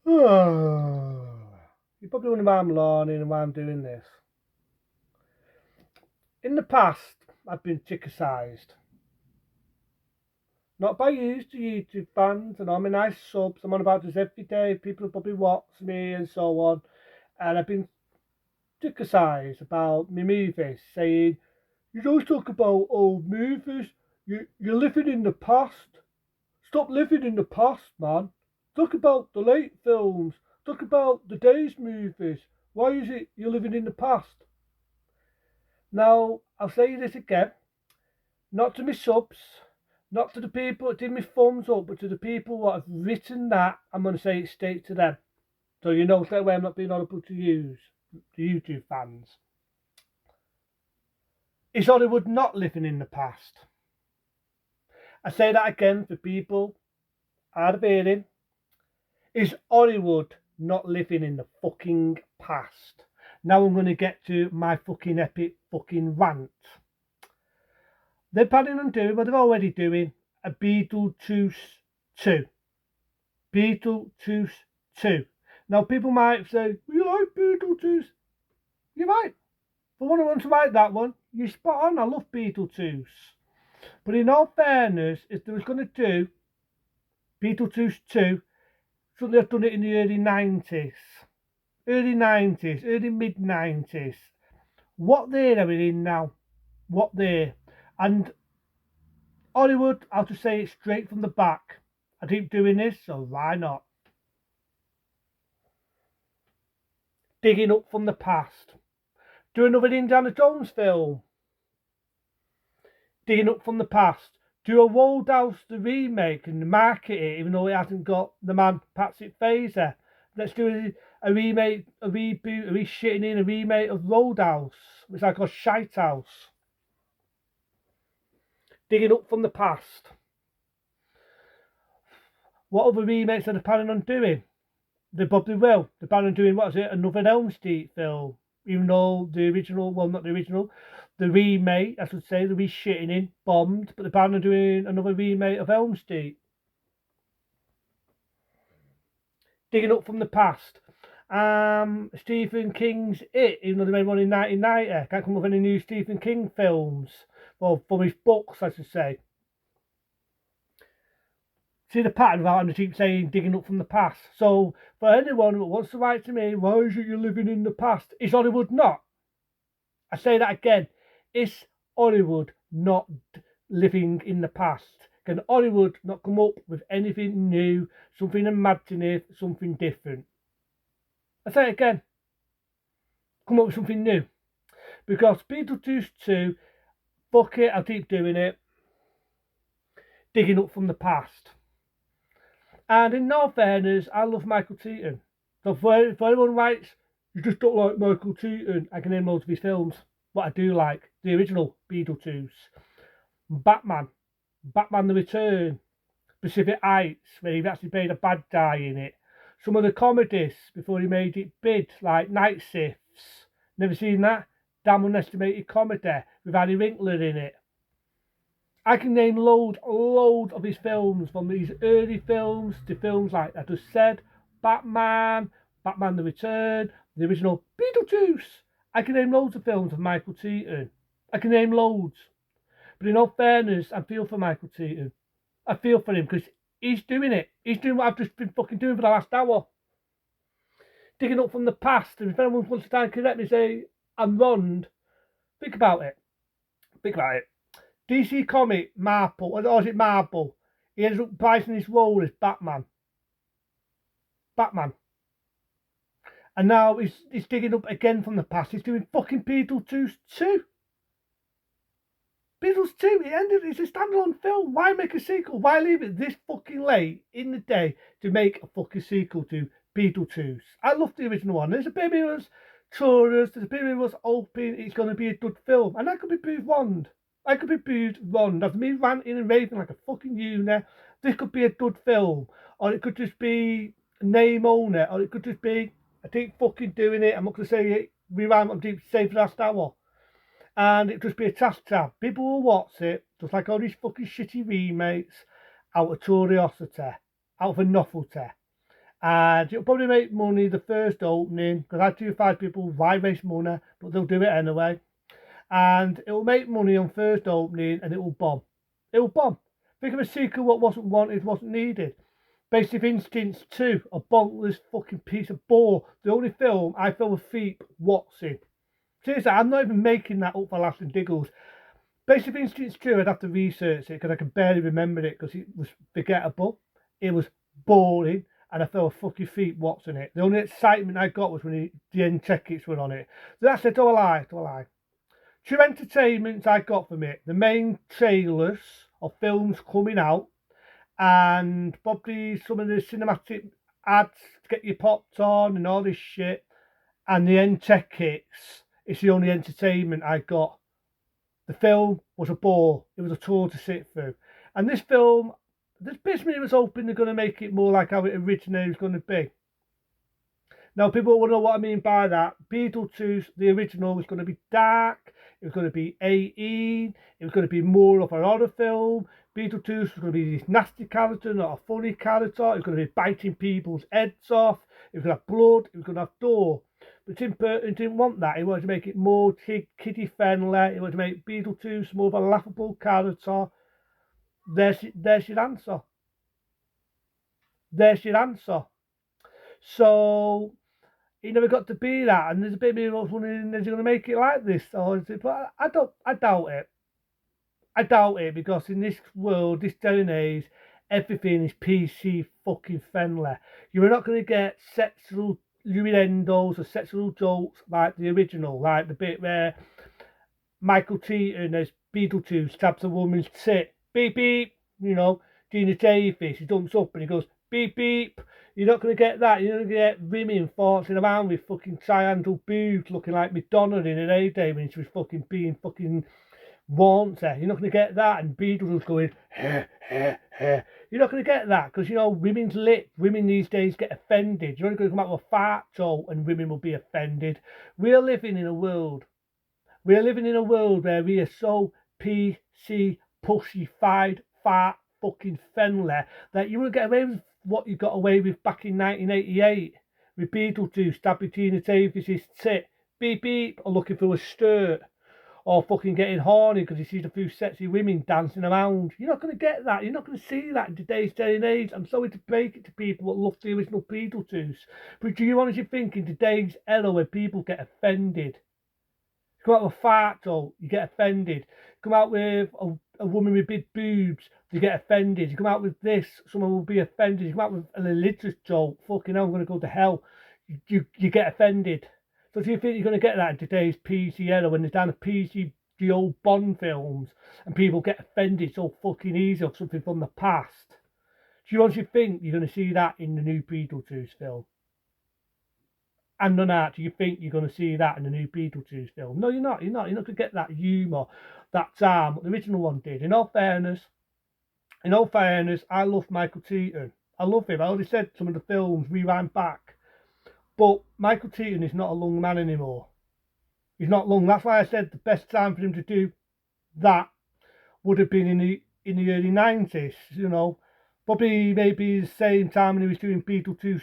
You're probably wondering why I'm learning and why I'm doing this. In the past, I've been criticised. Not by you, the YouTube fans, and all my nice subs. I'm on about this every day. People probably watch me and so on. And I've been criticised about my movies, saying, you don't talk about old movies. You're living in the past. Stop living in the past, man. Talk about the late films. Talk about the days movies. Why is it you're living in the past? Now, I'll say this again. Not to my subs, not to the people that did me thumbs up, but to the people that have written that, I'm going to say it straight to them. So you know straight away I'm not being audible to use, the YouTube fans. Is Hollywood not living in the past? I say that again for people hard of hearing. Is Hollywood not living in the fucking past? Now I'm going to get to my fucking epic fucking rant. They're planning on doing what they're already doing, a Beetlejuice 2. Beetlejuice 2. Now people might say, you like Beetlejuice? You're right. For one who wants to like that one, you're spot on. I love Beetlejuice. But in all fairness, if they was going to do Beetlejuice 2, should they have done it in the early 90s? Early mid 90s. What they're in now. What they're. And Hollywood, I'll just say it straight from the back. I keep doing this, so why not? Digging up from the past. Do another Indiana Jones film. Digging up from the past. Do a Roadhouse the remake and market it, even though it hasn't got the man Patrick Phaser. Let's do a remake, a reboot, a reshitting in, a remake of Roadhouse, which I call Shite House. Digging up from the past. What other remakes are they planning on doing? They probably will. They're planning on doing, what is it, another Elm Street film. Even though the original, well, not the original, the remake, I should say, the reshitting in, bombed, but they're planning on doing another remake of Elm Street. Digging up from the past. Stephen King's It, even though they made one in 1990, can't come up with any new Stephen King films. Well, from his books, I should say. See the pattern without having to keep saying digging up from the past. So, for anyone who wants to write to me, why is it you're living in the past? Is Hollywood not? I say that again. Is Hollywood not living in the past? Can Hollywood not come up with anything new, something imaginative, something different? I say it again. Come up with something new. Because Beetlejuice 2, fuck it, I'll keep doing it. Digging up from the past. And in all fairness, I love Michael Keaton. So if anyone writes, you just don't like Michael Keaton, I can name loads of his films. What I do like, the original Beetlejuice, Batman, Batman the Return, Pacific Heights, where he actually played a bad guy in it. Some of the comedies before he made it big, like Night Shifts. Never seen that? Damn Unestimated Comedy with Harry Winkler in it. I can name loads of his films, from these early films to films like I just said, Batman, Batman the Return, the original Beetlejuice. I can name loads of films of Michael Keaton. I can name loads. But in all fairness, I feel for Michael Keaton. I feel for him because he's doing it. He's doing what I've just been fucking doing for the last hour. Digging up from the past. And if anyone wants to try and correct me, say I'm wrong, think about it. Think about it. DC comic Marple, or is it Marble? He ends up pricing his role as Batman. Batman. And now he's digging up again from the past. He's doing fucking Beetlejuice 2. Beetlejuice 2, it's a standalone film. Why make a sequel? Why leave it this fucking late in the day to make a fucking sequel to Beetlejuice? I love the original one. There's a baby who was tourist, there's a baby who was hoping it's going to be a good film. And that could be proved wrong. I could be proved wrong. That's me ranting and raving like a fucking unit. This could be a good film. Or it could just be name on it. Or it could just be, I keep fucking doing it. I'm not going to say it. Rewind what I'm deep saying for the last hour. And it just be a task tab. People will watch it, just like all these fucking shitty remakes, out of curiosity, out of a novelty. And it'll probably make money the first opening, because I do find people, why waste money? But they'll do it anyway. And it will make money on first opening, and it will bomb. It will bomb. Think of a sequel what wasn't wanted, wasn't needed. Basic Instincts 2, a bonkless fucking piece of bore. The only film I fell asleep watching. Seriously, I'm not even making that up for laughs and giggles. Basic Instincts 2, I'd have to research it because I can barely remember it because it was forgettable. It was boring and I fell fucking feet watching it. The only excitement I got was when the end tickets were on it. So that's it, do I lie? Do I lie? Two entertainments I got from it. The main trailers of films coming out and probably some of the cinematic ads to get your popped on and all this shit. And the end tickets, it's the only entertainment I got. The film was a bore. It was a tour to sit through. And this film, this bits me was hoping they're going to make it more like how it originally was going to be. Now, people want to know what I mean by that. Beetlejuice, the original, was going to be dark. It was going to be 18. It was going to be more of an horror film. Beetlejuice was going to be this nasty character, not a funny character. It was going to be biting people's heads off. It was going to have blood. It was going to have gore. But Tim Burton didn't want that. He wanted to make it more kiddie friendly. He wanted to make Beetlejuice more of a laughable character. There's your answer. There's your answer. So he never got to be that, and there's a bit of me wondering, is he going to make it like this? Or is it, but I doubt it. I doubt it because in this world, this day and age, everything is PC fucking friendly. You're not going to get sexual innuendos or sexual jokes like the original, like the bit where Michael Keaton as Beetlejuice stabs a woman's tit. Beep beep. Gina Davis, he jumps up and he goes beep beep. You're not going to get that. You're going to get women farting around with fucking triangle boobs looking like Madonna in her heyday when she was fucking being fucking wanted. You're not going to get that. And Beetlejuice going, heh, heh, heh. You're not going to get that because, women's lip, women these days get offended. You're only going to come out with a fart joke and women will be offended. We're living in a world where we are so PC, pushy-fied, fat, fucking friendly that you won't get away with what you got away with back in 1988 with Beetlejuice stabbing Tina Davis's tit, beep beep, or looking for a skirt, or fucking getting horny because he sees a few sexy women dancing around. You're not going to get that. You're not going to see that in today's day and age. I'm sorry to break it to people that love the original Beetlejuice, but do you honestly think in today's era where people get offended? Come out with a fart joke, you get offended. Come out with a woman with big boobs, you get offended. You come out with this, someone will be offended. You come out with a religious joke, fucking hell, I'm going to go to hell. You get offended. So do you think you're going to get that in today's PC era when they're down to PC, the old Bond films, and people get offended so fucking easy of something from the past? Do you honestly think you're going to see that in the new Beetlejuice film? And on that, do you think you're going to see that in the new Beetlejuice film? No, you're not. You're not going to get that humour, that charm, what the original one did. In all fairness, I love Michael Keaton. I love him. I already said some of the films, rewind back. But Michael Keaton is not a young man anymore. He's not young. That's why I said the best time for him to do that would have been in the early 90s, Probably maybe the same time when he was doing Beetlejuice.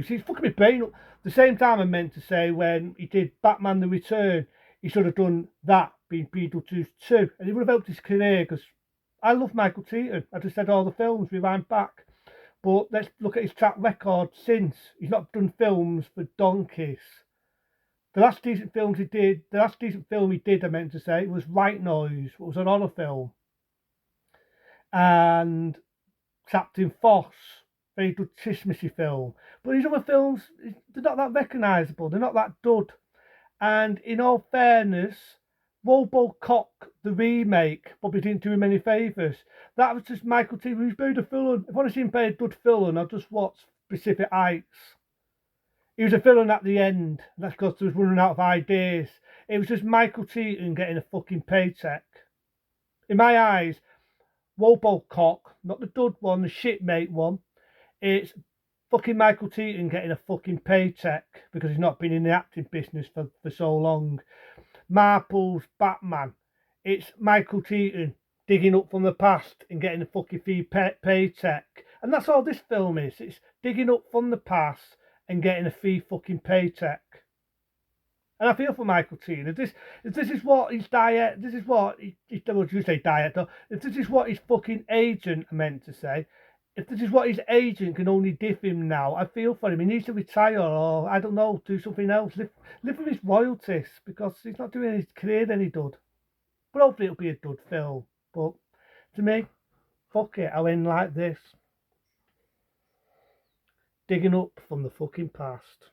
He's fucking my brain up. The same time I meant to say when he did Batman The Return, he should have done that, being Beetlejuice 2. And it would have helped his career because I love Michael Keaton. I just said all the films, rewind back. But let's look at his track record since. He's not done films for donkeys. The last decent film he did, I meant to say, was White Noise. It was an horror film. And Captain Foss, very good Christmassy film. But these other films, they're not that recognisable. They're not that good. And in all fairness, Robocop, the remake, probably didn't do him any favours. That was just Michael T. who's played a villain. If I want to see him play a good villain, I'll just watch Pacific Heights. He was a villain at the end. That's because he was running out of ideas. It was just Michael Keaton getting a fucking paycheck. In my eyes, Robocop, not the dud one, the shitmate one, it's fucking Michael Keaton getting a fucking paycheck because he's not been in the acting business for so long. Marple's Batman, it's Michael Keaton digging up from the past and getting a fucking fee paycheck. And that's all this film is. It's digging up from the past and getting a free fucking paycheck. And I feel for Michael Keaton. If this is what his diet, this is what well, you say director. If this is what his fucking agent meant to say, if this is what his agent can only diff him now, I feel for him. He needs to retire or I don't know, do something else. Live with his royalties because he's not doing his career any good. But hopefully it'll be a good film. But to me, fuck it, I'll end like this. Digging up from the fucking past.